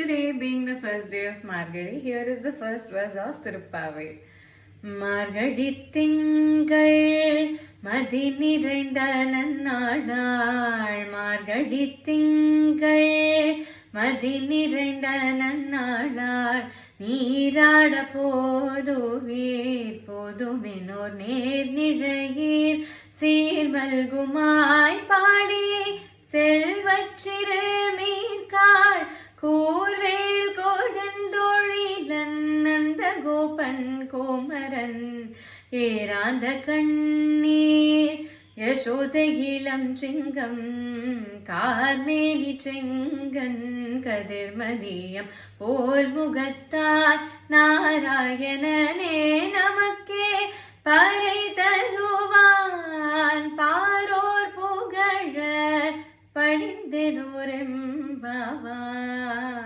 Today being the first day of Margadi, here is the first verse of Tirupavai. மார்கழி திங்கள் மதி நிறைந்த நன்னாளாள் மார்கழி திங்கள் மதி நிறைந்த நன்னாளாள் நீராட போதுவீர் போதுமெனோர் நேர் நிழையீர் சீர்மல்குமாய் பாடி செல்வச்சிறு மீர்காள் கூர்வேல் கொடுந்தொழிலன் நந்த கோபன் கோமரன் ஏராந்த கண்ணீர் யசோத இளம் சிங்கம் கார்மேனி செங்கன் கதிர்மதியம் போல் முகத்தார் நாராயணனே நமக்கே பறை தருவான் பாரோர் புகழ படிந்தெனோரெம்பாவான்.